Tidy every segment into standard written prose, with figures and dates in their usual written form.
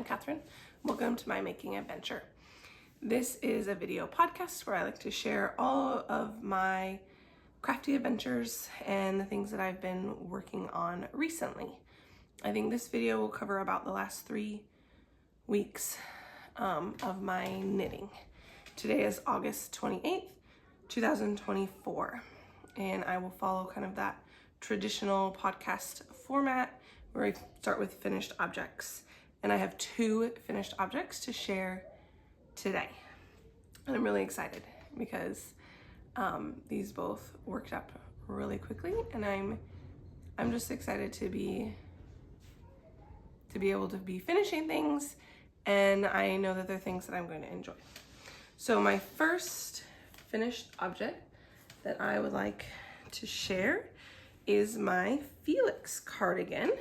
I'm Catherine. Welcome to my making adventure. This is a video podcast where I like to share all of my crafty adventures and the things that I've been working on recently. I think this video will cover about the last 3 weeks of my knitting. Today is August 28th, 2024, and I will follow kind of that traditional podcast format where I start with finished objects. And I have 2 finished objects to share today. And I'm really excited because these both worked up really quickly, and I'm just excited to be able to be finishing things, and I know that they're things that I'm going to enjoy. So my first finished object that I would like to share is my Felix cardigan.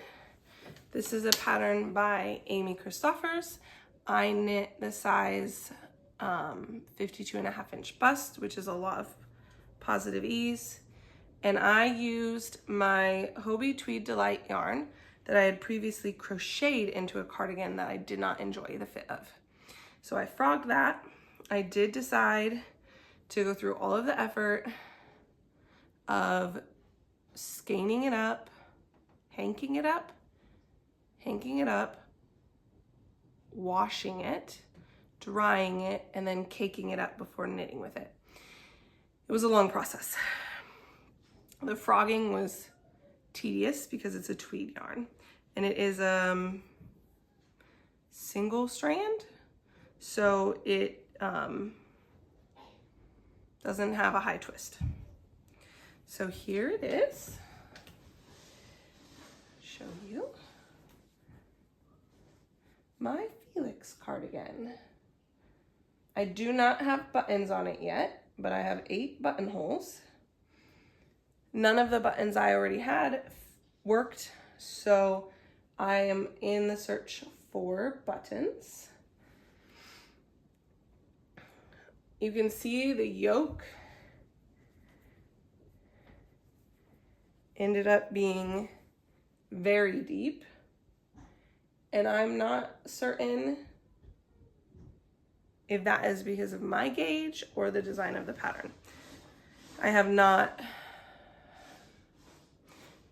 This is a pattern by Cristoffers. I knit the size 52.5-inch bust, which is a lot of positive ease. And I used my Hobie Tweed Delight yarn that I had previously crocheted into a cardigan that I did not enjoy the fit of. So I frogged that. I did decide to go through all of the effort of skeining it up, hanking it up, washing it, drying it, and then caking it up before knitting with it. It was a long process. The frogging was tedious because it's a tweed yarn, and it is single strand, so it doesn't have a high twist. So here it is. Show you my Felix cardigan. I do not have buttons on it yet, but I have 8 buttonholes. None of the buttons I already had worked, so I am in the search for buttons. You can see the yoke ended up being very deep, and I'm not certain if that is because of my gauge or the design of the pattern. I have not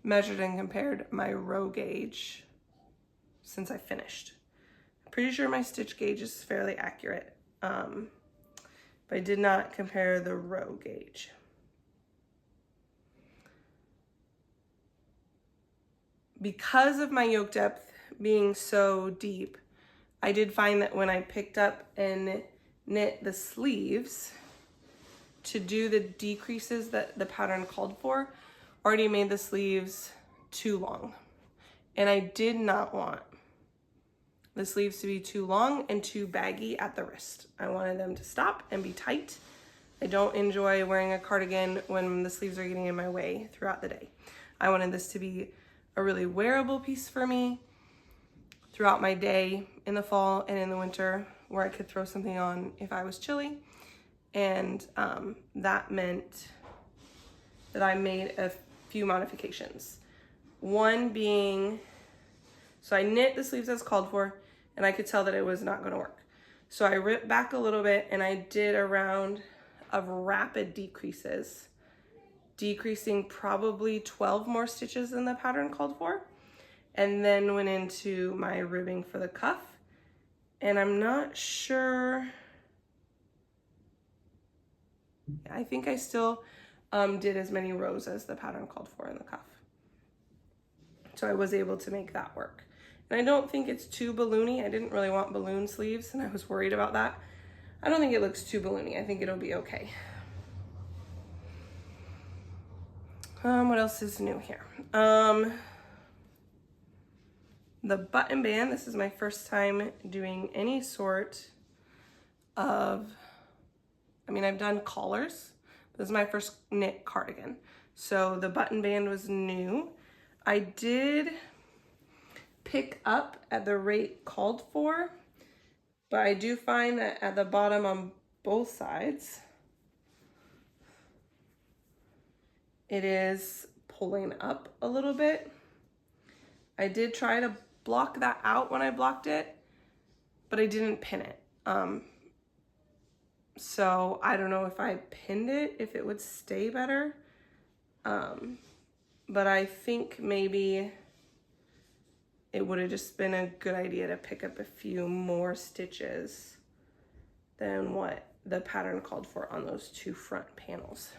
measured and compared my row gauge since I finished. I'm pretty sure my stitch gauge is fairly accurate, but I did not compare the row gauge. Because of my yoke depth being so deep, I did find that when I picked up and knit the sleeves to do the decreases that the pattern called for, already made the sleeves too long. And I did not want the sleeves to be too long and too baggy at the wrist. I wanted them to stop and be tight. I don't enjoy wearing a cardigan when the sleeves are getting in my way throughout the day. I wanted this to be a really wearable piece for me throughout my day in the fall and in the winter, where I could throw something on if I was chilly. And that meant that I made a few modifications. One being, so I knit the sleeves as called for, and I could tell that it was not going to work. So I ripped back a little bit, and I did a round of rapid decreases, decreasing probably 12 more stitches than the pattern called for, and then went into my ribbing for the cuff. And I'm not sure, I think I still did as many rows as the pattern called for in the cuff. So I was able to make that work. And I don't think it's too balloony. I didn't really want balloon sleeves, and I was worried about that. I don't think it looks too balloony. I think it'll be okay. What else is new here? The button band, this is my first time doing any sort of, I've done collars, but this is my first knit cardigan. So the button band was new. I did pick up at the rate called for, but I do find that at the bottom on both sides, it is pulling up a little bit. I did try to block that out when I blocked it, but I didn't pin it. So I don't know if I pinned it, if it would stay better. But I think maybe it would have just been a good idea to pick up a few more stitches than what the pattern called for on those 2 front panels.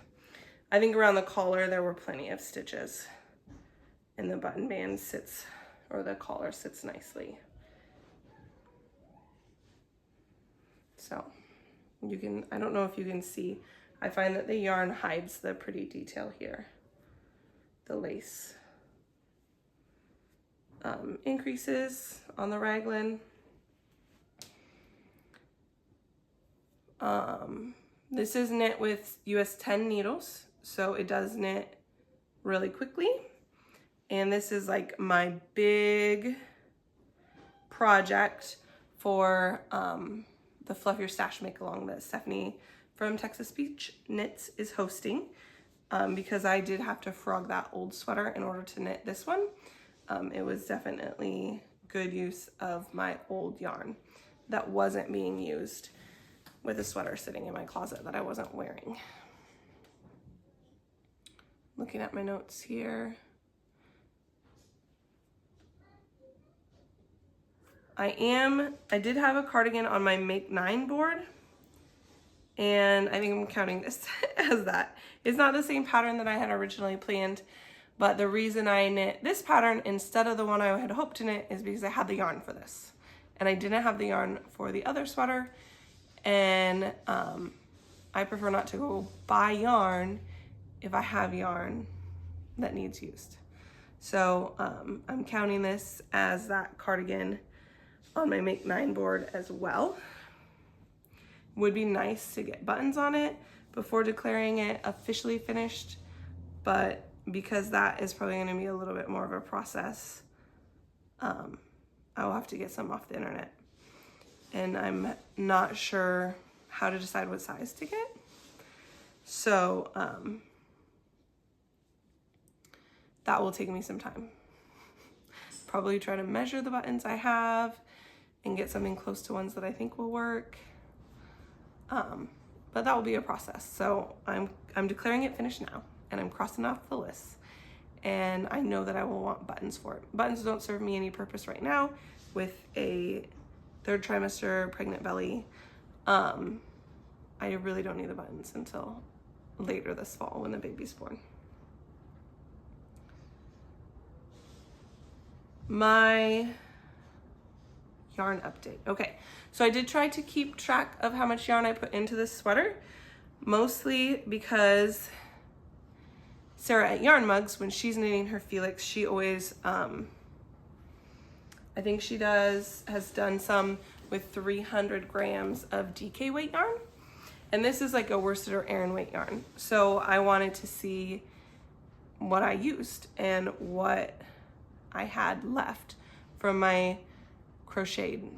I think around the collar there were plenty of stitches, and the button band sits, or the collar sits nicely. So you can, I don't know if you can see, I find that the yarn hides the pretty detail here. The lace increases on the raglan. This is knit with US 10 needles, so it does knit really quickly. And this is like my big project for the Fluff Your Stash make along that Stephanie from Texas Beach Knits is hosting, because I did have to frog that old sweater in order to knit this one. It was definitely good use of my old yarn that wasn't being used with a sweater sitting in my closet that I wasn't wearing. Looking at my notes here. I did have a cardigan on my Make 9 board, and I think I'm counting this as that. It's not the same pattern that I had originally planned, but the reason I knit this pattern instead of the one I had hoped to knit is because I had the yarn for this. And I didn't have the yarn for the other sweater, and I prefer not to go buy yarn if I have yarn that needs used. So I'm counting this as that cardigan on my Make 9 board as well. Would be nice to get buttons on it before declaring it officially finished, but because that is probably going to be a little bit more of a process, I will have to get some off the internet, and I'm not sure how to decide what size to get. So that will take me some time. Probably try to measure the buttons I have and get something close to ones that I think will work. But that will be a process. So I'm declaring it finished now, and I'm crossing off the list. And I know that I will want buttons for it. Buttons don't serve me any purpose right now with a 3rd trimester pregnant belly. I really don't need the buttons until later this fall when the baby's born. My yarn update. Okay, so I did try to keep track of how much yarn I put into this sweater, mostly because Sarah at Yarn Mugs, when she's knitting her Felix, she always, I think she has done some with 300 grams of DK weight yarn. And this is like a worsted or Aran weight yarn. So I wanted to see what I used and what I had left from my crocheted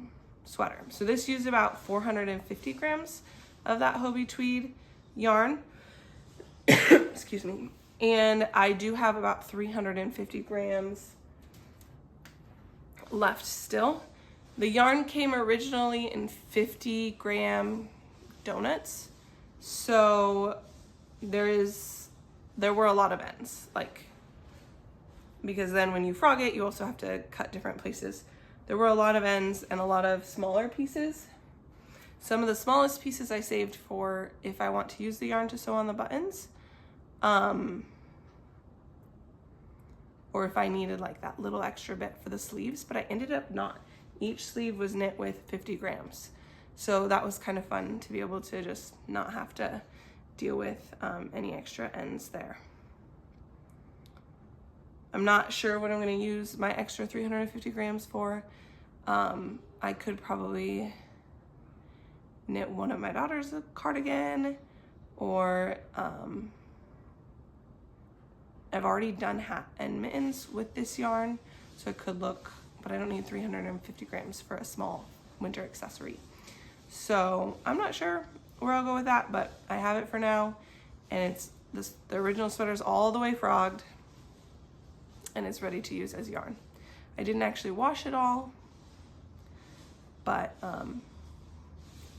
sweater. So this used about 450 grams of that Hobie tweed yarn. Excuse me. And I do have about 350 grams left still. The yarn came originally in 50-gram donuts. So there were a lot of ends, like, because then when you frog it, you also have to cut different places. There were a lot of ends and a lot of smaller pieces. Some of the smallest pieces I saved for if I want to use the yarn to sew on the buttons. Or if I needed like that little extra bit for the sleeves, but I ended up not. Each sleeve was knit with 50 grams. So that was kind of fun to be able to just not have to deal with any extra ends there. I'm not sure what I'm going to use my extra 350 grams for. I could probably knit one of my daughters a cardigan, or I've already done hat and mittens with this yarn, so it could look, but I don't need 350 grams for a small winter accessory. So I'm not sure where I'll go with that, but I have it for now, and it's the original sweater's all the way frogged, and it's ready to use as yarn. I didn't actually wash it all, but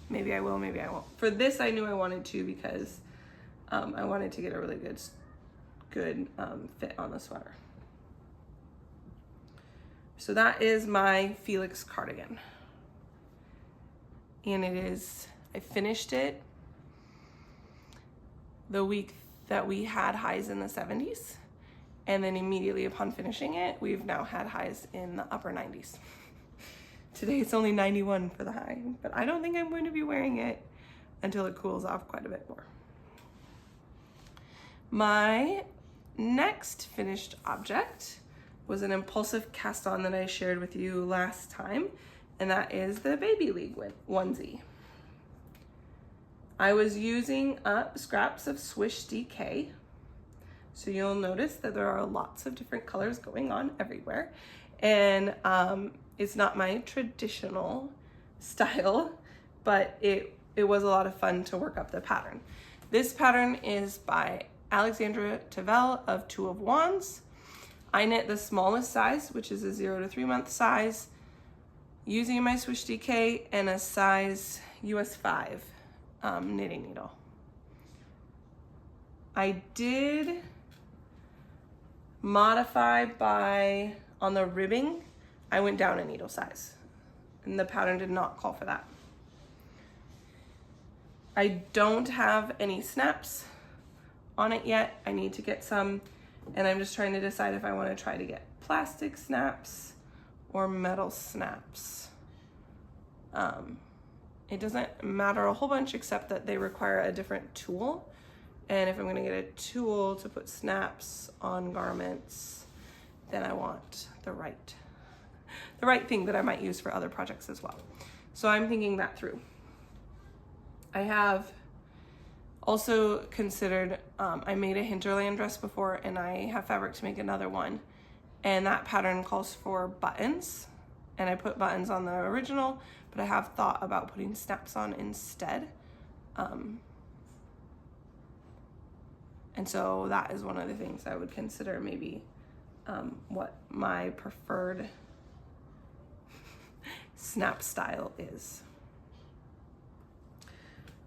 maybe I will, maybe I won't. For this, I knew I wanted to because I wanted to get a really good fit on the sweater. So that is my Felix cardigan. And I finished it the week that we had highs in the 70s. And then immediately upon finishing it, we've now had highs in the upper 90s. Today it's only 91 for the high, but I don't think I'm going to be wearing it until it cools off quite a bit more. My next finished object was an impulsive cast on that I shared with you last time, and that is the Baby League onesie. I was using up scraps of Swish DK. So you'll notice that there are lots of different colors going on everywhere. And it's not my traditional style, but it was a lot of fun to work up the pattern. This pattern is by Alexandra Tavel of Two of Wands. I knit the smallest size, which is a 0 to 3 month size, using my Swish DK and a size US 5 knitting needle. I did modify on the ribbing, I went down a needle size, and the pattern did not call for that. I don't have any snaps on it yet. I need to get some, and I'm just trying to decide if I want to try to get plastic snaps or metal snaps. It doesn't matter a whole bunch except that they require a different tool. And if I'm gonna get a tool to put snaps on garments, then I want the right thing that I might use for other projects as well. So I'm thinking that through. I have also considered, I made a hinterland dress before, and I have fabric to make another one. And that pattern calls for buttons, and I put buttons on the original, but I have thought about putting snaps on instead. And so that is one of the things I would consider maybe what my preferred snap style is.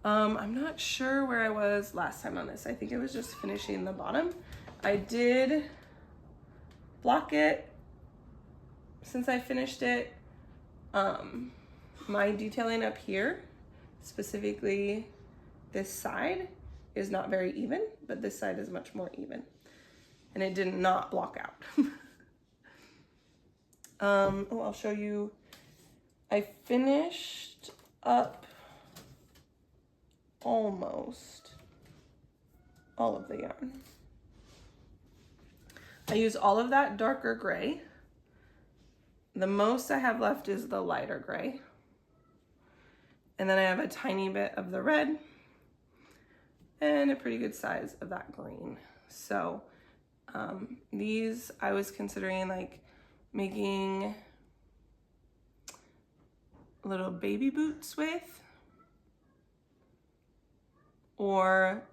I'm not sure where I was last time on this. I think it was just finishing the bottom. I did block it since I finished it. My detailing up here, specifically this side, is not very even, but this side is much more even. And it did not block out. I'll show you. I finished up almost all of the yarn. I use all of that darker gray. The most I have left is the lighter gray. And then I have a tiny bit of the red and a pretty good size of that green. So these I was considering like making little baby boots with, or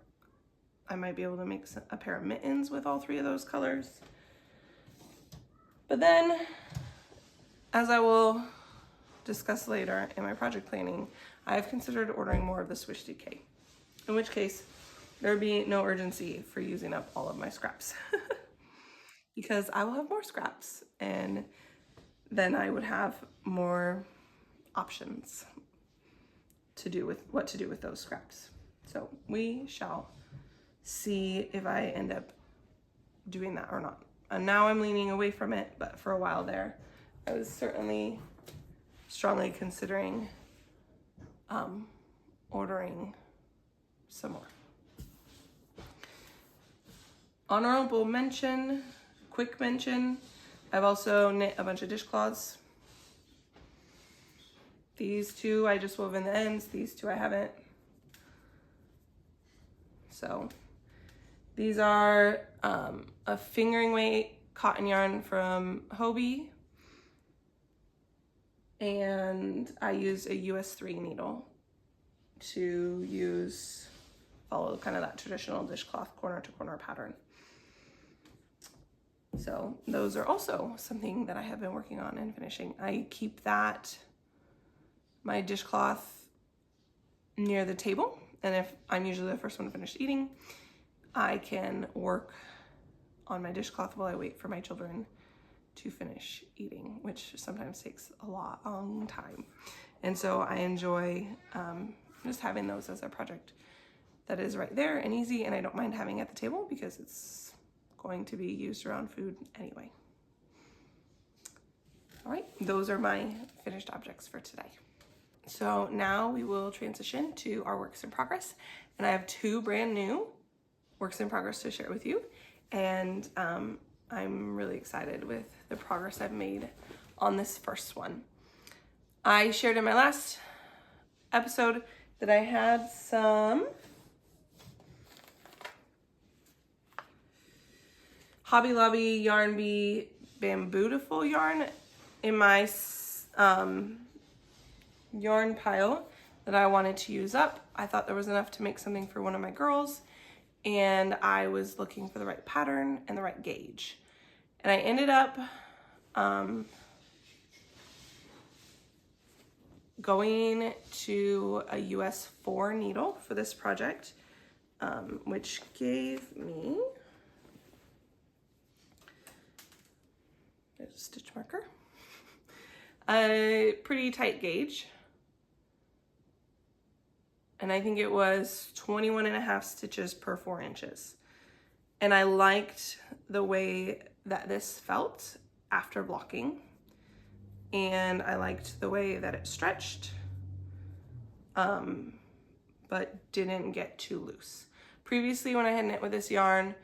I might be able to make a pair of mittens with all three of those colors. But then, as I will discuss later in my project planning, I have considered ordering more of the Swish DK, in which case there would be no urgency for using up all of my scraps because I will have more scraps, and then I would have more options to do with what to do with those scraps. So we shall see if I end up doing that or not. And now I'm leaning away from it, but for a while there, I was certainly strongly considering ordering some more. Honorable mention, quick mention, I've also knit a bunch of dishcloths. These two I just wove in the ends, these two I haven't. So these are a fingering weight cotton yarn from Hobie, and I use a US 3 needle to follow kind of that traditional dishcloth corner to corner pattern. So those are also something that I have been working on and finishing. I keep that my dishcloth near the table. And if I'm usually the first one to finish eating, I can work on my dishcloth while I wait for my children to finish eating, which sometimes takes a long time. And so I enjoy just having those as a project that is right there and easy, and I don't mind having at the table because it's going to be used around food anyway. All right, those are my finished objects for today. So now we will transition to our works in progress, and I have 2 brand new works in progress to share with you, and I'm really excited with the progress I've made on this first one. I shared in my last episode that I had some Hobby Lobby Yarn Bee Bambootiful yarn in my yarn pile that I wanted to use up. I thought there was enough to make something for one of my girls, and I was looking for the right pattern and the right gauge. And I ended up going to a US 4 needle for this project, which gave me, there's a stitch marker, a pretty tight gauge. And I think it was 21.5 stitches per 4 inches. And I liked the way that this felt after blocking. And I liked the way that it stretched, but didn't get too loose. Previously, when I had knit with this yarn,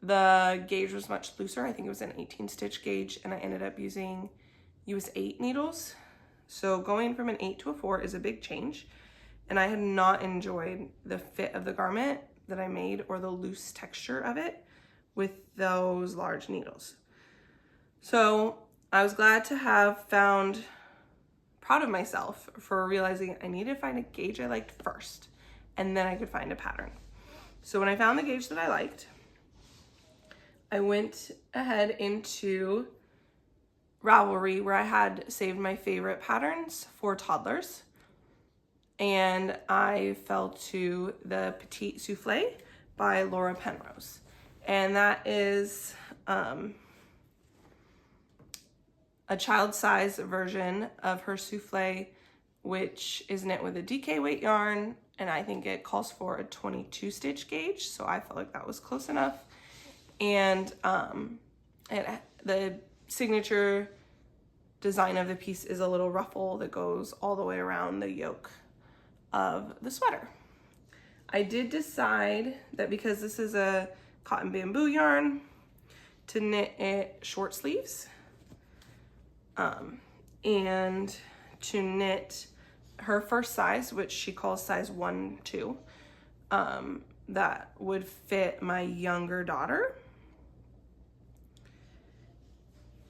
the gauge was much looser. I think it was an 18 stitch gauge, and I ended up using US 8 needles. So going from an 8 to a 4 is a big change. And I had not enjoyed the fit of the garment that I made or the loose texture of it with those large needles. So I was glad to have proud of myself for realizing I needed to find a gauge I liked first, and then I could find a pattern. So when I found the gauge that I liked, I went ahead into Ravelry, where I had saved my favorite patterns for toddlers. And I fell to the Petit Souffle by Laura Penrose. And that is a child-size version of her souffle, which is knit with a DK weight yarn, and I think it calls for a 22 stitch gauge, so I felt like that was close enough. And the signature design of the piece is a little ruffle that goes all the way around the yoke of the sweater. I did decide that because this is a cotton bamboo yarn, to knit it short sleeves, and to knit her first size, which she calls size 1-2, that would fit my younger daughter.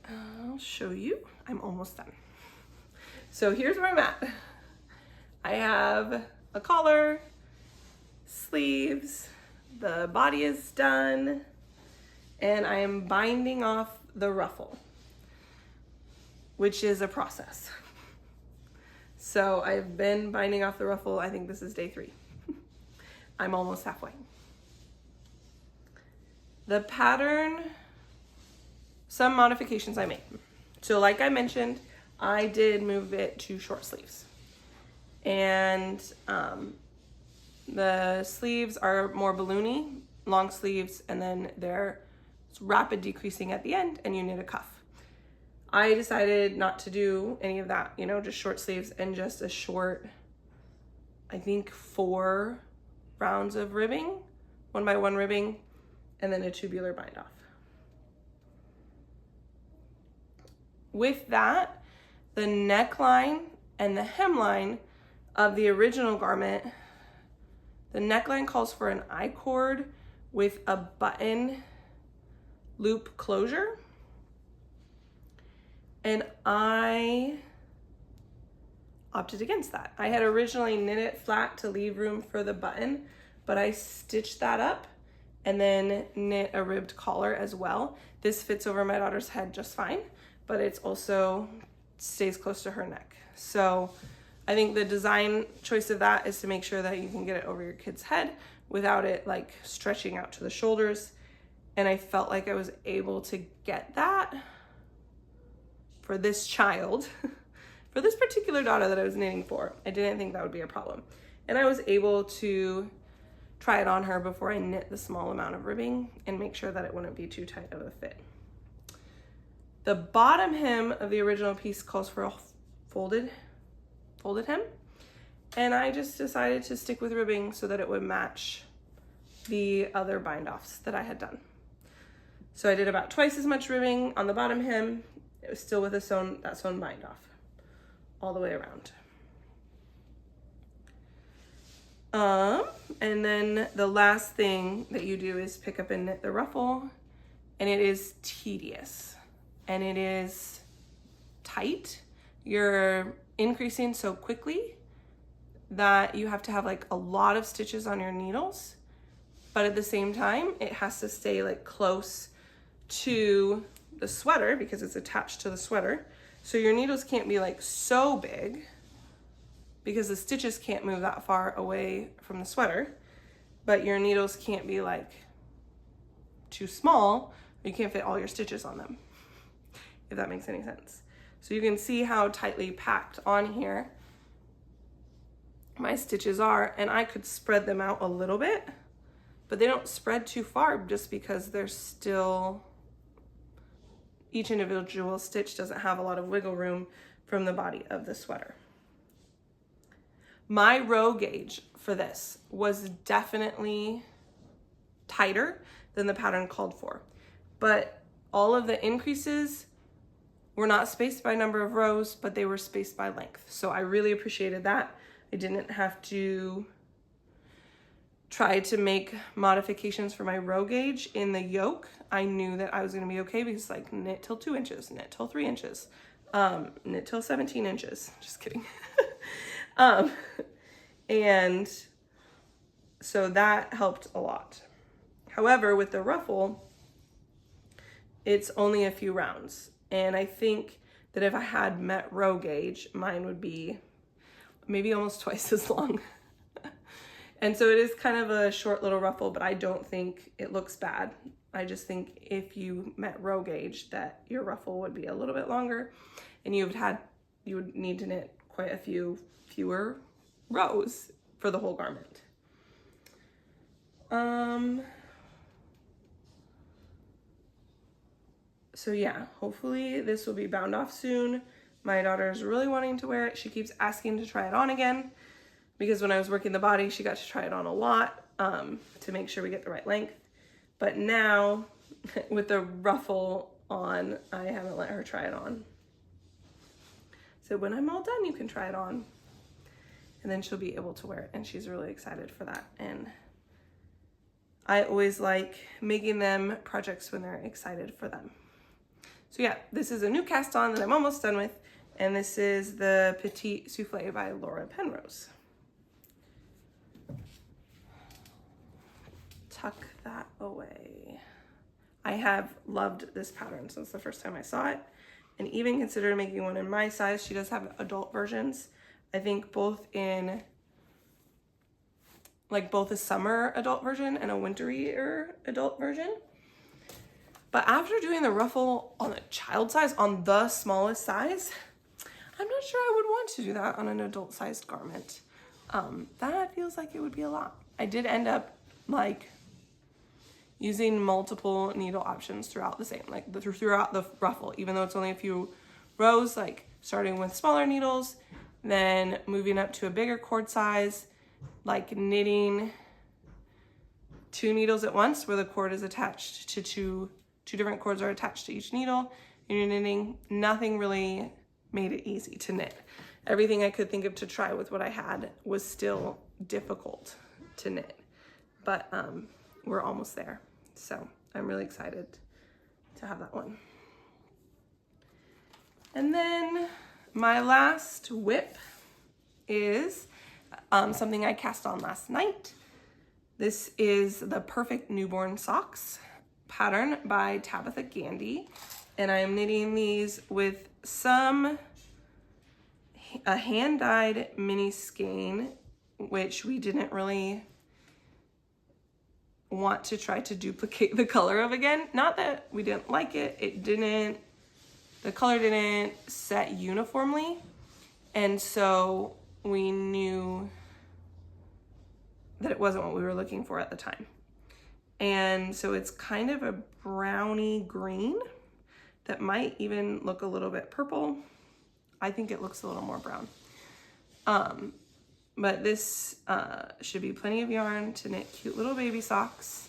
I'll show you. I'm almost done. So here's where I'm at. I have a collar, sleeves, the body is done, and I am binding off the ruffle, which is a process. So I've been binding off the ruffle. I think this is day 3. I'm almost halfway. The pattern, some modifications I made. So like I mentioned, I did move it to short sleeves. And the sleeves are more balloony, long sleeves, and then they're rapid decreasing at the end, and you knit a cuff. I decided not to do any of that, just short sleeves and just a short, I think 4 rounds of ribbing, 1x1 ribbing, and then a tubular bind off. With that, the neckline and the hemline of the original garment, the neckline calls for an I-cord with a button loop closure. And I opted against that. I had originally knit it flat to leave room for the button, but I stitched that up and then knit a ribbed collar as well. This fits over my daughter's head just fine, but it's also stays close to her neck. So I think the design choice of that is to make sure that you can get it over your kid's head without it like stretching out to the shoulders. And I felt like I was able to get that for this child, for this particular daughter that I was knitting for. I didn't think that would be a problem. And I was able to try it on her before I knit the small amount of ribbing and make sure that it wouldn't be too tight of a fit. The bottom hem of the original piece calls for a folded hem. And I just decided to stick with ribbing so that it would match the other bind offs that I had done. So I did about twice as much ribbing on the bottom hem. It was still with that sewn bind off all the way around. And then the last thing that you do is pick up and knit the ruffle, and it is tedious and it is tight. You're increasing so quickly that you have to have like a lot of stitches on your needles, but at the same time it has to stay like close to the sweater because it's attached to the sweater. So your needles can't be like so big because the stitches can't move that far away from the sweater, but your needles can't be like too small, or you can't fit all your stitches on them, if that makes any sense. So you can see how tightly packed on here my stitches are, and I could spread them out a little bit, but they don't spread too far just because they're still, each individual stitch doesn't have a lot of wiggle room from the body of the sweater. My row gauge for this was definitely tighter than the pattern called for, but all of the increases were not spaced by number of rows, but they were spaced by length. So I really appreciated that. I didn't have to try to make modifications for my row gauge in the yoke. I knew that I was gonna be okay because like knit till 2 inches, knit till 3 inches, knit till 17 inches, just kidding. And so that helped a lot. However, with the ruffle, it's only a few rounds. And I think that if I had met row gauge, mine would be maybe almost twice as long. And so it is kind of a short little ruffle, but I don't think it looks bad. I just think if you met row gauge that your ruffle would be a little bit longer and you would need to knit quite a fewer rows for the whole garment. So yeah, hopefully this will be bound off soon. My daughter is really wanting to wear it. She keeps asking to try it on again because when I was working the body, she got to try it on a lot to make sure we get the right length. But now with the ruffle on, I haven't let her try it on. So when I'm all done, you can try it on. And then she'll be able to wear it, and she's really excited for that. And I always like making them projects when they're excited for them. So yeah, this is a new cast on that I'm almost done with, and this is the Petit Souffle by Laura Penrose. Tuck that away. I have loved this pattern since the first time I saw it, and even considered making one in my size. She does have adult versions. I think both in like both a summer adult version and a winterier adult version. But after doing the ruffle on a child size, on the smallest size, I'm not sure I would want to do that on an adult sized garment. That feels like it would be a lot. I did end up like using multiple needle options throughout the ruffle, even though it's only a few rows, like starting with smaller needles, then moving up to a bigger cord size, like knitting 2 needles at once where the cord is attached to two different cords are attached to each needle, and you're knitting. Nothing really made it easy to knit. Everything I could think of to try with what I had was still difficult to knit, but we're almost there. So I'm really excited to have that one. And then my last whip is something I cast on last night. This is the Perfect Newborn Socks pattern by Tabitha Gandee, and I'm knitting these with some a hand-dyed mini skein, which we didn't really want to try to duplicate the color of again. Not that we didn't like it, the color didn't set uniformly, and so we knew that it wasn't what we were looking for at the time. And so it's kind of a browny green that might even look a little bit purple. I think it looks a little more brown. But this should be plenty of yarn to knit cute little baby socks.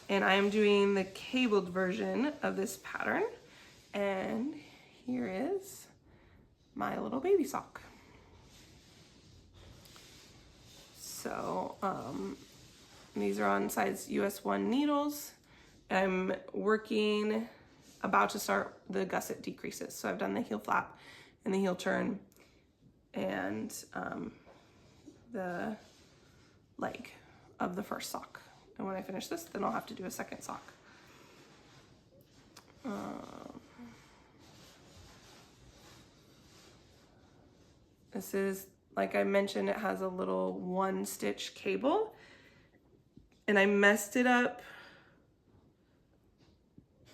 And I am doing the cabled version of this pattern. And here is my little baby sock. So these are on size US 1 needles. I'm about to start the gusset decreases. So I've done the heel flap and the heel turn and the leg of the first sock. And when I finish this, then I'll have to do a second sock. This is, like I mentioned, it has a little 1-stitch cable, and I messed it up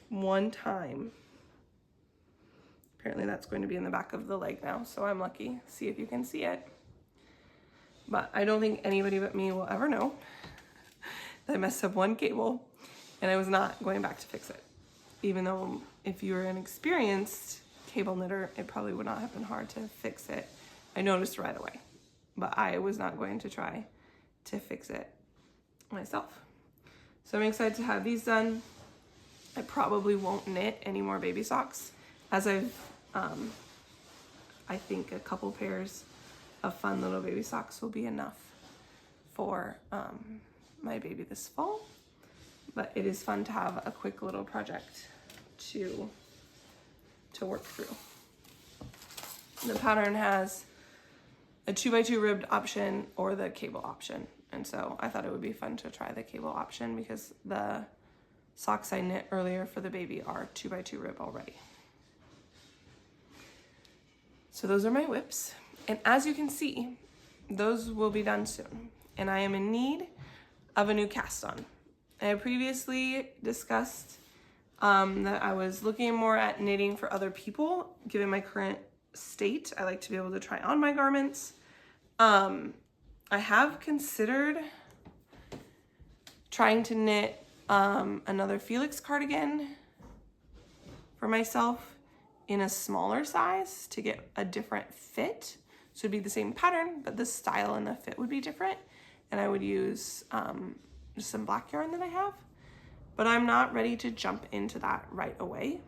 one time. Apparently that's going to be in the back of the leg now, so I'm lucky. See if you can see it. But I don't think anybody but me will ever know that I messed up one cable, and I was not going back to fix it. Even though if you were an experienced cable knitter, it probably would not have been hard to fix it. I noticed right away, but I was not going to try to fix it myself. So I'm excited to have these done. I probably won't knit any more baby socks, as I've, I think a couple pairs of fun little baby socks will be enough for my baby this fall. But it is fun to have a quick little project to work through. The pattern has a 2x2 ribbed option or the cable option. And so I thought it would be fun to try the cable option because the socks I knit earlier for the baby are 2x2 rib already. So those are my whips. And as you can see, those will be done soon. And I am in need of a new cast on. I previously discussed that I was looking more at knitting for other people, given my current state. I like to be able to try on my garments. I have considered trying to knit another Felix cardigan for myself in a smaller size to get a different fit. So it'd be the same pattern, but the style and the fit would be different. And I would use just some black yarn that I have, but I'm not ready to jump into that right away.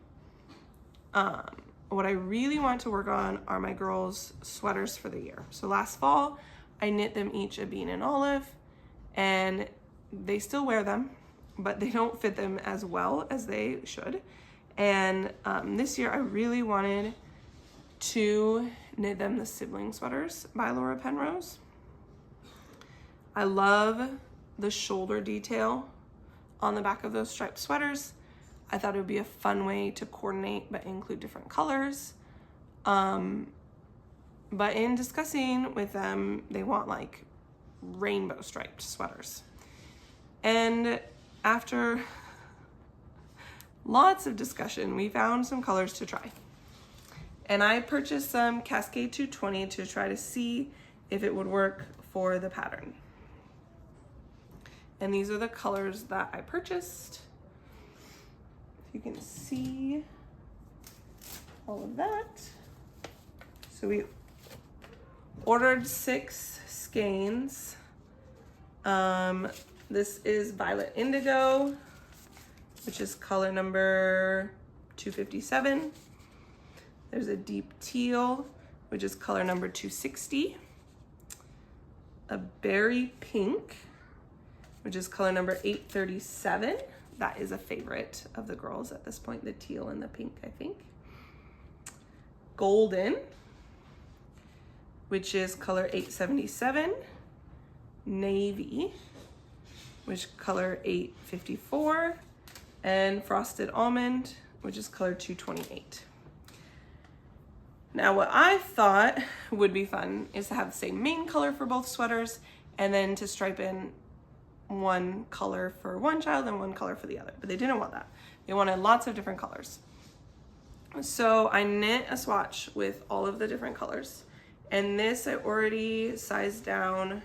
What I really want to work on are my girls' sweaters for the year. So last fall, I knit them each a bean and olive, and they still wear them, but they don't fit them as well as they should. And this year, I really wanted to knit them the sibling sweaters by Laura Penrose. I love the shoulder detail on the back of those striped sweaters. I thought it would be a fun way to coordinate but include different colors. But in discussing with them, they want like rainbow striped sweaters. And after lots of discussion, we found some colors to try. And I purchased some Cascade 220 to try to see if it would work for the pattern. And these are the colors that I purchased. You can see all of that. So we ordered 6 skeins. This is Violet Indigo, which is color number 257. There's a deep teal, which is color number 260. A berry pink, which is color number 837. That is a favorite of the girls at this point, the teal and the pink, I think. Golden, which is color 877. Navy, which color 854. And Frosted Almond, which is color 228. Now what I thought would be fun is to have the same main color for both sweaters and then to stripe in one color for one child and one color for the other. But they didn't want that. They wanted lots of different colors. So I knit a swatch with all of the different colors. And this I already sized down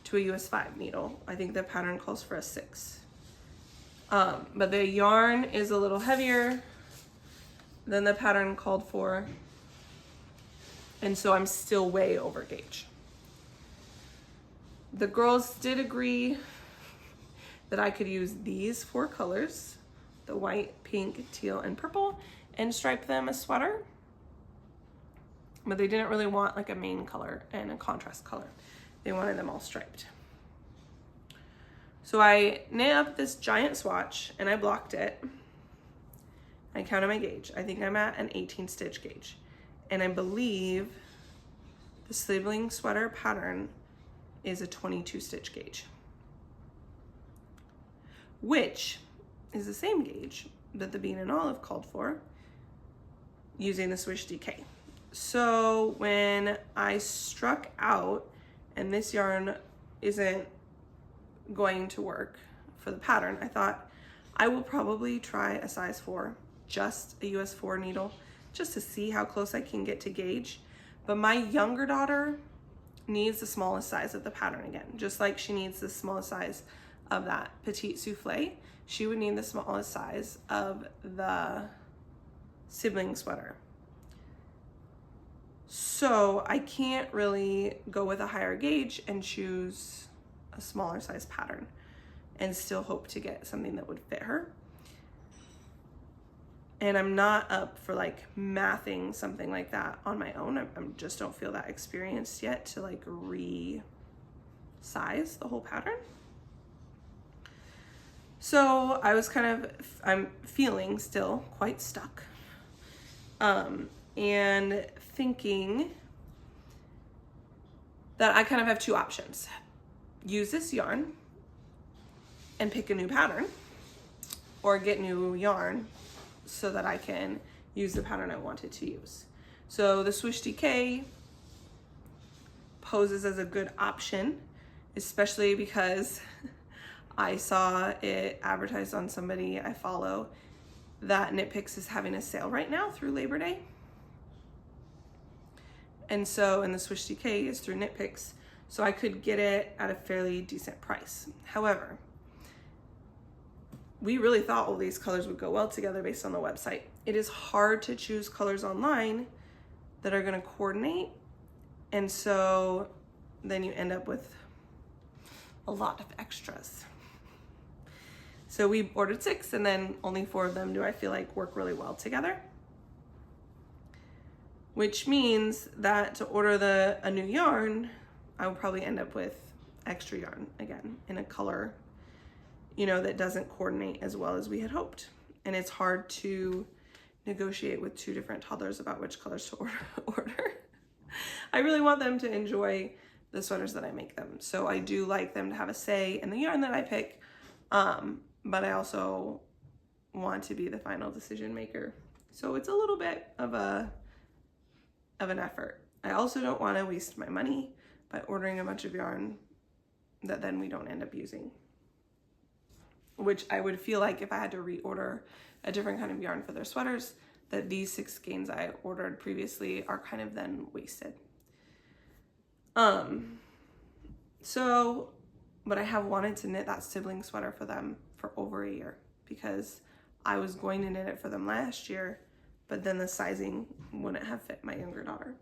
to a US 5 needle. I think the pattern calls for a 6. But the yarn is a little heavier than the pattern called for. And so I'm still way over gauge. The girls did agree that I could use these 4 colors, the white, pink, teal, and purple, and stripe them a sweater. But they didn't really want like a main color and a contrast color. They wanted them all striped. So I knit up this giant swatch and I blocked it. I counted my gauge. I think I'm at an 18 stitch gauge. And I believe the sibling sweater pattern is a 22 stitch gauge, which is the same gauge that the Bean and Olive called for using the Swish DK. So when I struck out and this yarn isn't going to work for the pattern, I thought I will probably try a size 4, just a US 4 needle, just to see how close I can get to gauge. But my younger daughter needs the smallest size of the pattern again, just like she needs the smallest size of that Petit Souffle. She would need the smallest size of the sibling sweater. So I can't really go with a higher gauge and choose a smaller size pattern and still hope to get something that would fit her. And I'm not up for like mathing something like that on my own. I just don't feel that experienced yet to like resize the whole pattern. So I was I'm feeling still quite stuck. And thinking that I kind of have 2 options. Use this yarn and pick a new pattern, or get new yarn so that I can use the pattern I wanted to use. So the Swish DK poses as a good option, especially because I saw it advertised on somebody I follow that Knit Picks is having a sale right now through Labor Day. And the Swish DK is through Knit Picks, so I could get it at a fairly decent price. However, we really thought all these colors would go well together based on the website. It is hard to choose colors online that are gonna coordinate. And so then you end up with a lot of extras. So we ordered 6 and then only 4 of them do I feel like work really well together. Which means that to order a new yarn, I will probably end up with extra yarn again in a color, that doesn't coordinate as well as we had hoped. And it's hard to negotiate with 2 different toddlers about which colors to order. I really want them to enjoy the sweaters that I make them. So I do like them to have a say in the yarn that I pick, but I also want to be the final decision maker. So it's a little bit of an effort. I also don't want to waste my money by ordering a bunch of yarn that then we don't end up using, which I would feel like if I had to reorder a different kind of yarn for their sweaters, that these 6 skeins I ordered previously are kind of then wasted. But I have wanted to knit that sibling sweater for them for over a year because I was going to knit it for them last year, but then the sizing wouldn't have fit my younger daughter.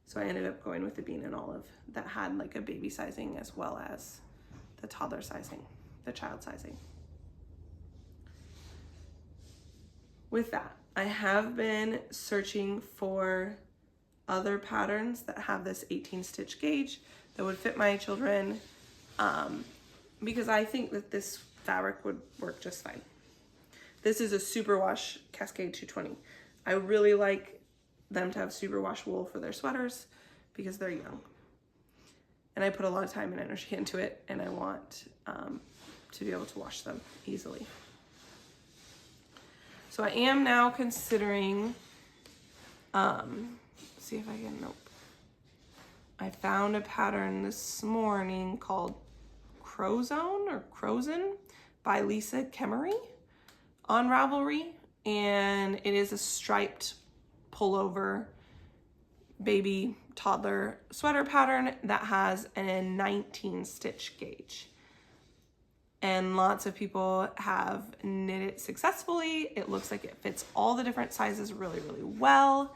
So I ended up going with the Bean and Olive that had like a baby sizing as well as the toddler sizing, the child sizing. With that, I have been searching for other patterns that have this 18 stitch gauge that would fit my children, because I think that this fabric would work just fine. This is a superwash Cascade 220. I really like them to have superwash wool for their sweaters because they're young. And I put a lot of time and energy into it, and I want to be able to wash them easily. So I am now considering See if I can, nope. I found a pattern this morning called Crozon by Lisa Kemery on Ravelry, and it is a striped pullover baby toddler sweater pattern that has a 19 stitch gauge. And lots of people have knit it successfully. It looks like it fits all the different sizes really, really well.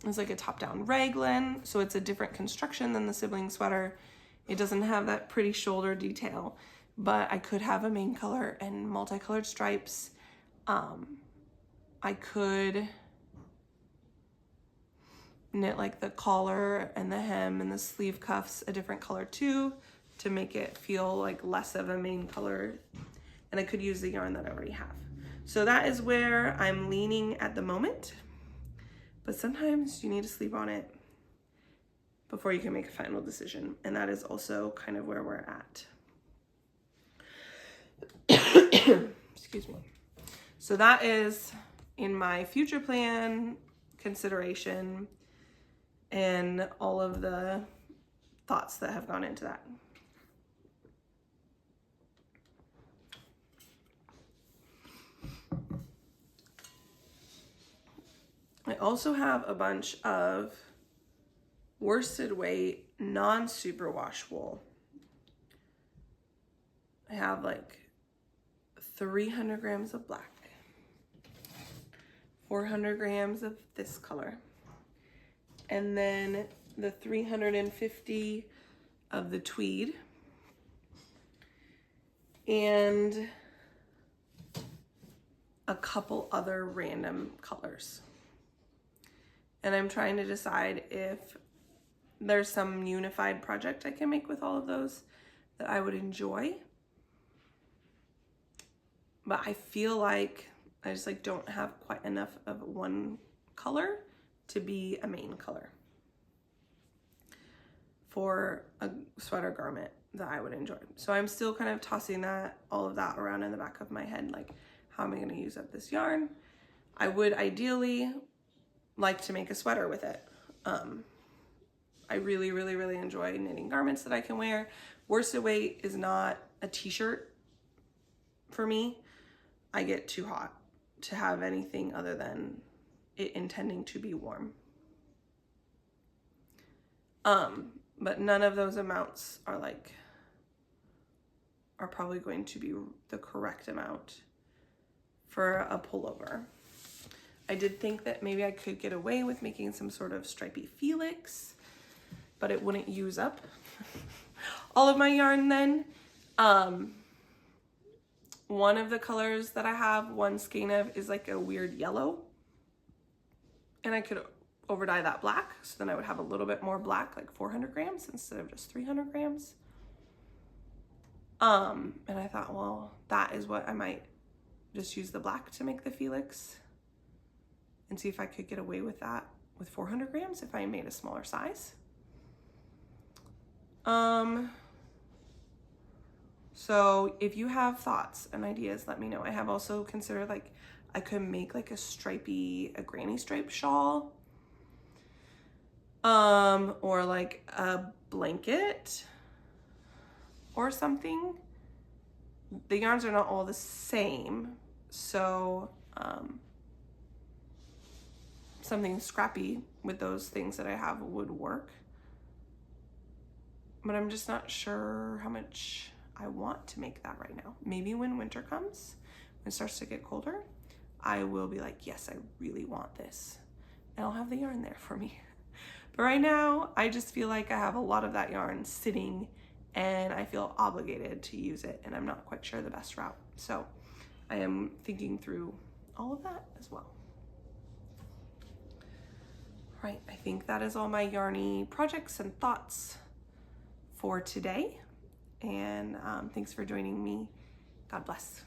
It's like a top-down raglan, so it's a different construction than the sibling sweater. It doesn't have that pretty shoulder detail, but I could have a main color and multicolored stripes. I could knit like the collar and the hem and the sleeve cuffs a different color too, to make it feel like less of a main color. And I could use the yarn that I already have. So that is where I'm leaning at the moment. But sometimes you need to sleep on it before you can make a final decision. And that is also kind of where we're at. Excuse me. So that is in my future plan consideration and all of the thoughts that have gone into that. I also have a bunch of worsted weight non-superwash wool. I have like 300 grams of black, 400 grams of this color, and then the 350 of the tweed, and a couple other random colors. And I'm trying to decide if there's some unified project I can make with all of those that I would enjoy. But I feel like I just like don't have quite enough of one color to be a main color for a sweater garment that I would enjoy. So I'm still kind of tossing all of that around in the back of my head, like how am I gonna use up this yarn? I would ideally like to make a sweater with it. I really, really, really enjoy knitting garments that I can wear. Worsted weight is not a t-shirt for me. I get too hot to have anything other than it intending to be warm. But none of those amounts are probably going to be the correct amount for a pullover. I did think that maybe I could get away with making some sort of stripy Felix, but it wouldn't use up all of my yarn then. One of the colors that I have one skein of is like a weird yellow, and I could over dye that black, so then I would have a little bit more black, like 400 grams instead of just 300 grams. And I thought, well, that is what I might just use the black to make the Felix and see if I could get away with that with 400 grams if I made a smaller size. So if you have thoughts and ideas, let me know. I have also considered like I could make like a granny stripe shawl, or like a blanket or something. The yarns are not all the same, so something scrappy with those things that I have would work. But I'm just not sure how much I want to make that right now. Maybe when winter comes, when it starts to get colder, I will be like, yes, I really want this. And I'll have the yarn there for me. But right now, I just feel like I have a lot of that yarn sitting and I feel obligated to use it, and I'm not quite sure the best route. So I am thinking through all of that as well. Right, I think that is all my yarny projects and thoughts for today. And thanks for joining me. God bless.